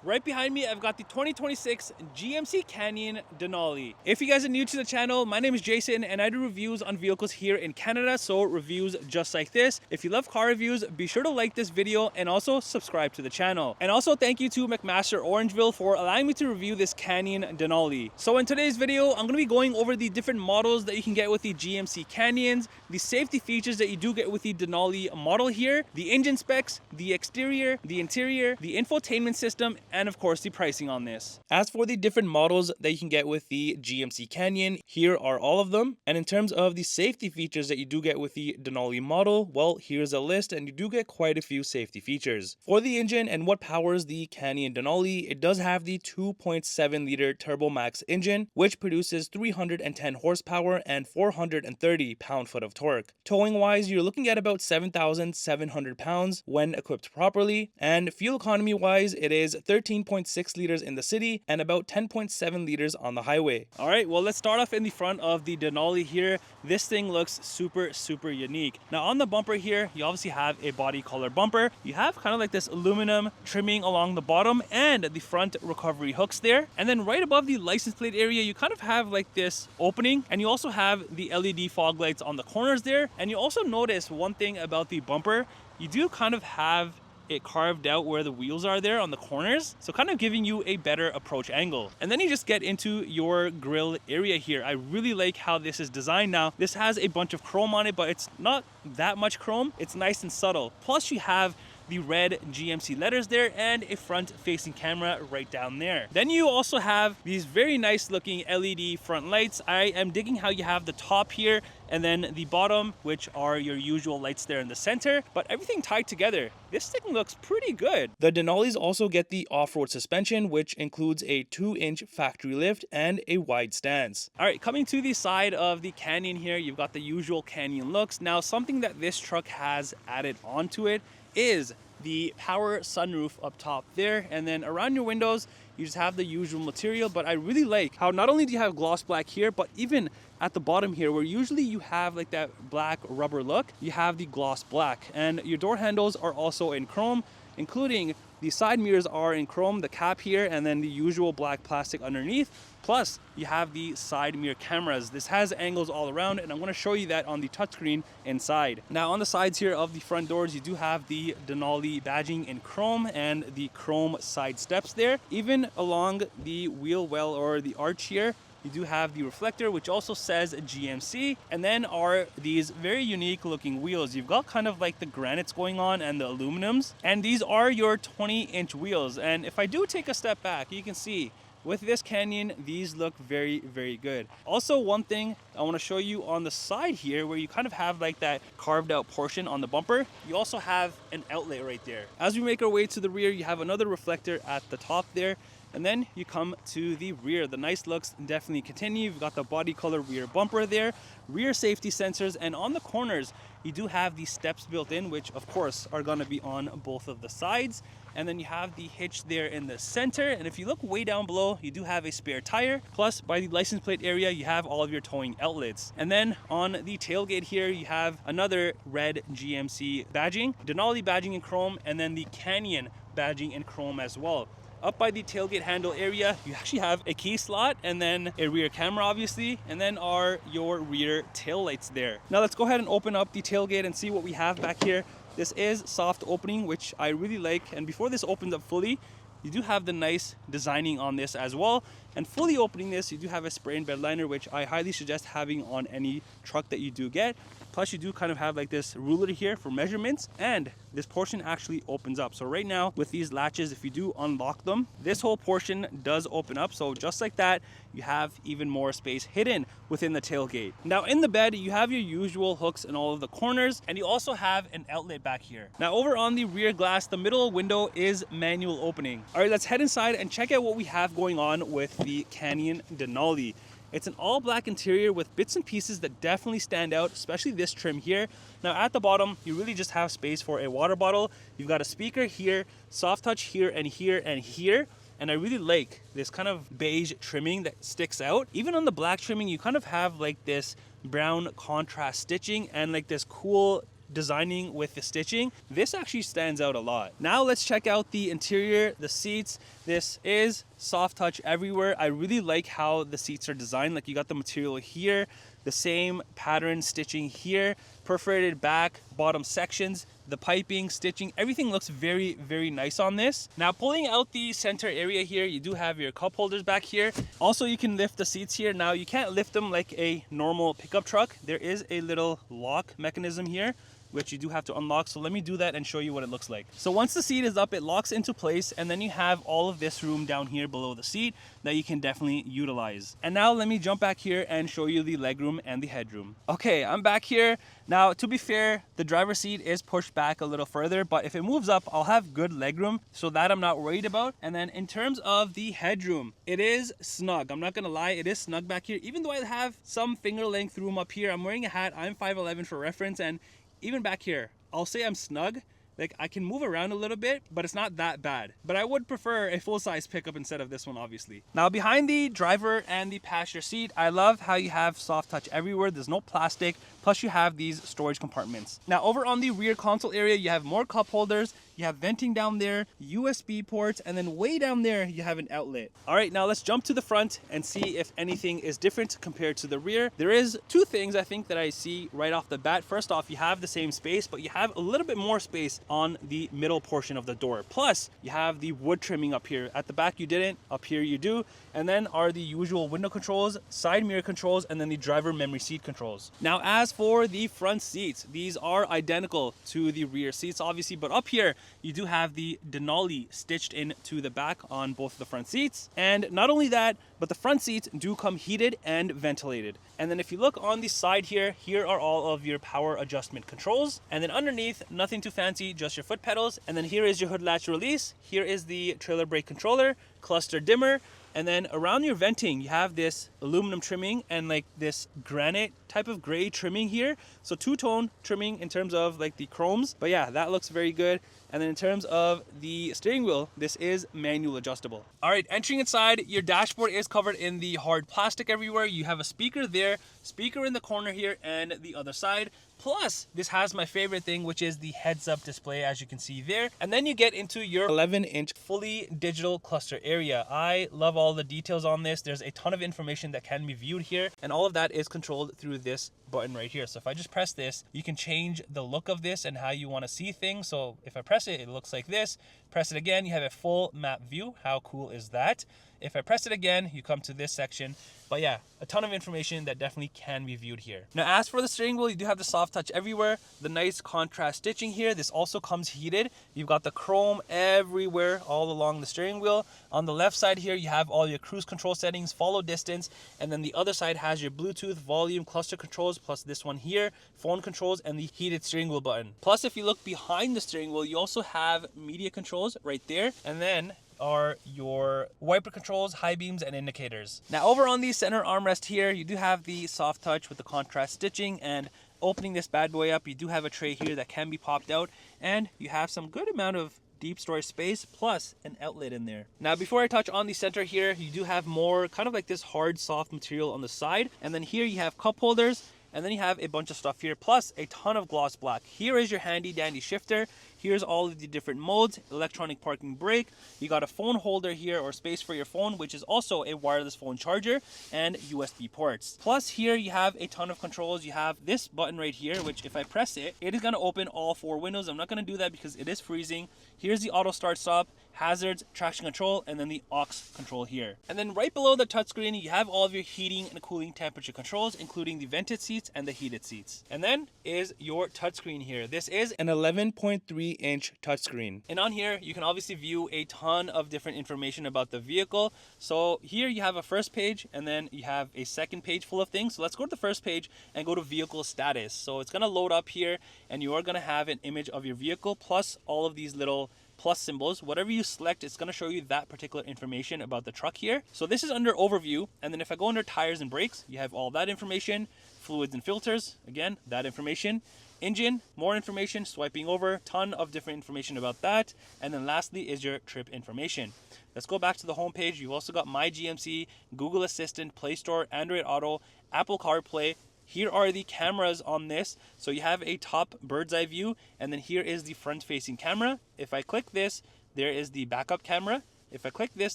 Right behind me, I've got the 2026 GMC Canyon Denali. If you guys are new to the channel, my name is Jason and I do reviews on vehicles here in Canada, so reviews just like this. If you love car reviews, be sure to like this video and also subscribe to the channel. And also thank you to MacMaster Orangeville for allowing me to review this Canyon Denali. So in today's video, I'm going to be going over the different models that you can get with the GMC Canyons, the safety features that you do get with the Denali model here, the engine specs, the exterior, the interior, the infotainment system, and of course the pricing on this. As for the different models that you can get with the GMC Canyon, here are all of them. And in terms of the safety features that you do get with the Denali model, well, here's a list and you do get quite a few safety features. For the engine and what powers the Canyon Denali, it does have the 2.7 liter Turbo Max engine, which produces 310 horsepower and 430 pound-foot of torque. Towing wise, you're looking at about 7,700 pounds when equipped properly, and fuel economy wise, it is 13.6 liters in the city and about 10.7 liters on the highway. All right, well, let's start off in the front of the Denali here. This thing looks super unique. Now on the bumper here, you obviously have a body color bumper. You have kind of like this aluminum trimming along the bottom and the front recovery hooks there. And then right above the license plate area, you kind of have like this opening, and you also have the LED fog lights on the corners there. And you also notice one thing about the bumper, you do kind of have it carved out where the wheels are there on the corners, so kind of giving you a better approach angle. And then you just get into your grille area here. I really like how this is designed. Now this has a bunch of chrome on it, but it's not that much chrome. It's nice and subtle. Plus you have the red GMC letters there and a front facing camera right down there. Then you also have these very nice looking LED front lights. I am digging how you have the top here and then the bottom, which are your usual lights there in the center, but everything tied together. This thing looks pretty good. The Denalis also get the off-road suspension, which includes a 2-inch factory lift and a wide stance. All right, coming to the side of the Canyon here, you've got the usual Canyon looks. Now, something that this truck has added onto it is the power sunroof up top there, and then around your windows you just have the usual material. But I really like how not only do you have gloss black here, but even at the bottom here, where usually you have like that black rubber look, you have the gloss black. And your door handles are also in chrome, including the side mirrors are in chrome, the cap here, and then the usual black plastic underneath. Plus, you have the side mirror cameras. This has angles all around, and I'm going to show you that on the touchscreen inside. Now, on the sides here of the front doors, you do have the Denali badging in chrome and the chrome side steps there. Even along the wheel well or the arch here, you do have the reflector, which also says GMC, and then are these very unique looking wheels. You've got kind of like the granites going on and the aluminums, and these are your 20-inch wheels. And if I do take a step back, you can see with this Canyon, these look very good. Also, one thing I want to show you on the side here, where you kind of have like that carved out portion on the bumper, you also have an outlet right there. As we make our way to the rear, you have another reflector at the top there. And then you come to the rear. The nice looks definitely continue. You've got the body color rear bumper there, rear safety sensors, and on the corners, you do have these steps built in, which of course are gonna be on both of the sides. And then you have the hitch there in the center. And if you look way down below, you do have a spare tire. Plus, by the license plate area, you have all of your towing outlets. And then on the tailgate here, you have another red GMC badging, Denali badging in chrome, and then the Canyon badging in chrome as well. Up by the tailgate handle area, you actually have a key slot and then a rear camera, obviously, and then are your rear tail lights there. Now let's go ahead and open up the tailgate and see what we have back here. This is soft opening, which I really like. And before this opens up fully, you do have the nice designing on this as well. And fully opening this, you do have a spray and bed liner, which I highly suggest having on any truck that you do get. Plus you do kind of have like this ruler here for measurements, and this portion actually opens up. So right now with these latches, if you do unlock them, this whole portion does open up. So just like that, you have even more space hidden within the tailgate. Now in the bed, you have your usual hooks in all of the corners, and you also have an outlet back here. Now over on the rear glass, the middle window is manual opening. All right, let's head inside and check out what we have going on with the Canyon Denali. It's an all black interior with bits and pieces that definitely stand out, especially this trim here. Now at the bottom, you really just have space for a water bottle. You've got a speaker here, soft touch here and here and here. And I really like this kind of beige trimming that sticks out. Even on the black trimming, you kind of have like this brown contrast stitching and like this cool designing with the stitching. This actually stands out a lot. Now let's check out the interior, the seats. This is soft touch everywhere. I really like how the seats are designed. Like you got the material here, the same pattern stitching here, perforated back, bottom sections, the piping, stitching, everything looks very, very nice on this. Now pulling out the center area here, you do have your cup holders back here. Also, you can lift the seats here. Now you can't lift them like a normal pickup truck. There is a little lock mechanism here, which you do have to unlock. So let me do that and show you what it looks like. So once the seat is up, it locks into place, and then you have all of this room down here below the seat that you can definitely utilize. And now let me jump back here and show you the legroom and the headroom. Okay, I'm back here. Now, to be fair, the driver's seat is pushed back a little further, but if it moves up, I'll have good legroom, so that I'm not worried about. And then in terms of the headroom, it is snug. I'm not gonna lie, it is snug back here. Even though I have some finger length room up here, I'm wearing a hat. I'm 5'11" for reference, and even back here, I'll say I'm snug. Like I can move around a little bit, but it's not that bad. But I would prefer a full-size pickup instead of this one, obviously. Now behind the driver and the passenger seat, I love how you have soft touch everywhere. There's no plastic, plus you have these storage compartments. Now over on the rear console area, you have more cup holders, you have venting down there, USB ports, and then way down there, you have an outlet. All right, now let's jump to the front and see if anything is different compared to the rear. There is two things I think that I see right off the bat. First off, you have the same space, but you have a little bit more space on the middle portion of the door. Plus, you have the wood trimming up here. At the back, you didn't. Up here, you do. And then are the usual window controls, side mirror controls, and then the driver memory seat controls. Now, as for the front seats, these are identical to the rear seats, obviously, but up here, you do have the Denali stitched into the back on both the front seats. And not only that, but the front seats do come heated and ventilated. And then if you look on the side here, here are all of your power adjustment controls. And then underneath, nothing too fancy, just your foot pedals. And then here is your hood latch release. Here is the trailer brake controller, cluster dimmer. And then around your venting, you have this aluminum trimming and like this granite type of gray trimming here. So two-tone trimming in terms of like the chromes. But yeah, that looks very good. And then in terms of the steering wheel, this is manual adjustable. All right, entering inside, your dashboard is covered in the hard plastic everywhere. You have a speaker there, speaker in the corner here and the other side. Plus, this has my favorite thing, which is the heads-up display, as you can see there. And then you get into your 11-inch fully digital cluster area. I love all the details on this. There's a ton of information that can be viewed here, and all of that is controlled through this button right here. So if I just press this, you can change the look of this and how you want to see things. So if I press it, it looks like this. Press it again, you have a full map view. How cool is that? If I press it again, you come to this section. But yeah, a ton of information that definitely can be viewed here. Now, as for the steering wheel, you do have the soft touch everywhere. The nice contrast stitching here. This also comes heated. You've got the chrome everywhere all along the steering wheel. On the left side here, you have all your cruise control settings, follow distance, and then the other side has your Bluetooth, volume, cluster controls, plus this one here, phone controls, and the heated steering wheel button. Plus, if you look behind the steering wheel, you also have media controls right there, and then are your wiper controls, high beams, and indicators. Now over on the center armrest here, you do have the soft touch with the contrast stitching, and opening this bad boy up, you do have a tray here that can be popped out, and you have some good amount of deep storage space plus an outlet in there. Now before I touch on the center here, you do have more kind of like this hard soft material on the side, and then here you have cup holders, and then you have a bunch of stuff here, plus a ton of gloss black. Here is your handy dandy shifter. Here's all of the different modes, electronic parking brake. You got a phone holder here, or space for your phone, which is also a wireless phone charger, and USB ports. Plus here you have a ton of controls. You have this button right here, which if I press it, it is gonna open all 4 windows. I'm not gonna do that because it is freezing. Here's the auto start stop, hazards, traction control, and then the aux control here. And then right below the touchscreen, you have all of your heating and cooling temperature controls, including the vented seats and the heated seats. And then is your touchscreen here. This is an 11.3-inch touchscreen. And on here, you can obviously view a ton of different information about the vehicle. So here you have a first page, and then you have a second page full of things. So let's go to the first page and go to vehicle status. So it's gonna load up here, and you are gonna have an image of your vehicle, plus all of these little plus symbols. Whatever you select, it's going to show you that particular information about the truck here. So this is under overview, and then if I go under tires and brakes, you have all that information. Fluids and filters, again, that information. Engine, more information, swiping over, ton of different information about that. And then lastly is your trip information. Let's go back to the home page. You've also got My GMC, Google Assistant, Play Store, Android Auto, Apple CarPlay. Here are the cameras on this. So you have a top bird's eye view, and then here is the front facing camera. If I click this, there is the backup camera. If I click this,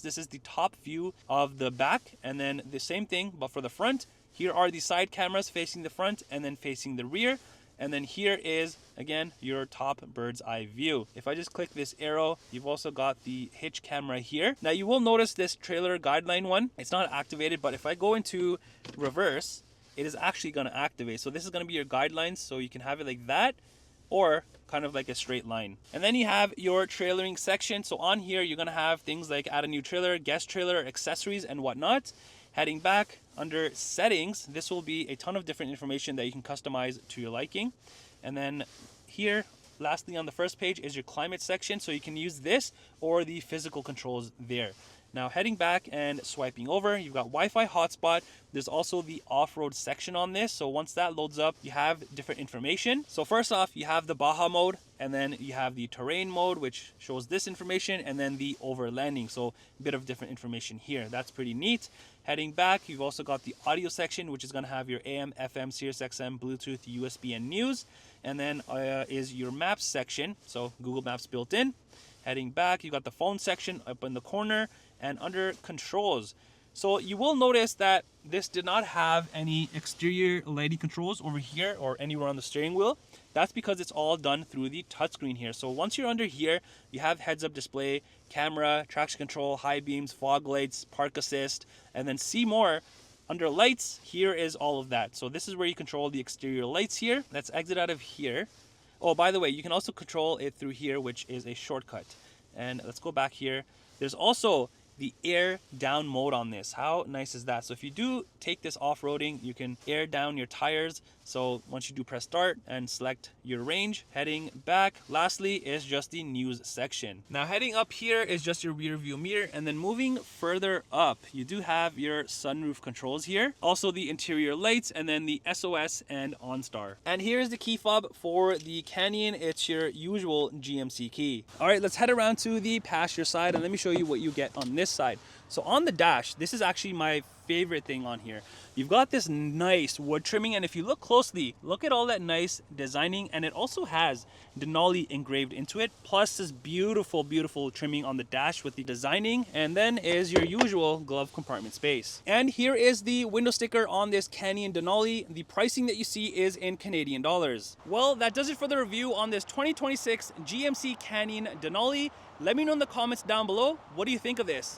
this is the top view of the back, and then the same thing, but for the front. Here are the side cameras facing the front and then facing the rear. And then here is, again, your top bird's eye view. If I just click this arrow, you've also got the hitch camera here. Now you will notice this trailer guideline one, it's not activated, but if I go into reverse, it is actually going to activate. So this is going to be your guidelines, so you can have it like that, or kind of like a straight line. And then you have your trailering section. So on here, you're going to have things like add a new trailer, guest trailer, accessories, and whatnot. Heading back under settings, this will be a ton of different information that you can customize to your liking. And then here, lastly on the first page, is your climate section. So you can use this or the physical controls there. Now heading back and swiping over, you've got Wi-Fi hotspot. There's also the off-road section on this. So once that loads up, you have different information. So first off, you have the Baja mode, and then you have the terrain mode, which shows this information, and then the overlanding. So a bit of different information here. That's pretty neat. Heading back, you've also got the audio section, which is going to have your AM, FM, Sirius XM, Bluetooth, USB, and news. And then is your maps section. So Google Maps built in. Heading back, you got the phone section up in the corner, and under controls. So you will notice that this did not have any exterior lighting controls over here or anywhere on the steering wheel. That's because it's all done through the touchscreen here. So once you're under here, you have heads-up display, camera, traction control, high beams, fog lights, park assist, and then see more. Under lights, here is all of that. So this is where you control the exterior lights here. Let's exit out of here. Oh, by the way, you can also control it through here, which is a shortcut. And let's go back here. There's also the air down mode on this. How nice is that? So if you do take this off-roading, you can air down your tires. So once you do press start and select your range, heading back, lastly is just the news section. Now heading up here is just your rear view mirror, and then moving further up, you do have your sunroof controls here. Also the interior lights, and then the SOS and OnStar. And here's the key fob for the Canyon. It's your usual GMC key. All right, let's head around to the passenger side and let me show you what you get on this side. So on the dash, this is actually my favorite thing on here. You've got this nice wood trimming, and if you look closely, look at all that nice designing, and it also has Denali engraved into it, plus this beautiful, beautiful trimming on the dash with the designing, and then is your usual glove compartment space. And here is the window sticker on this Canyon Denali. The pricing that you see is in Canadian dollars. Well, that does it for the review on this 2026 GMC Canyon Denali. Let me know in the comments down below, what do you think of this?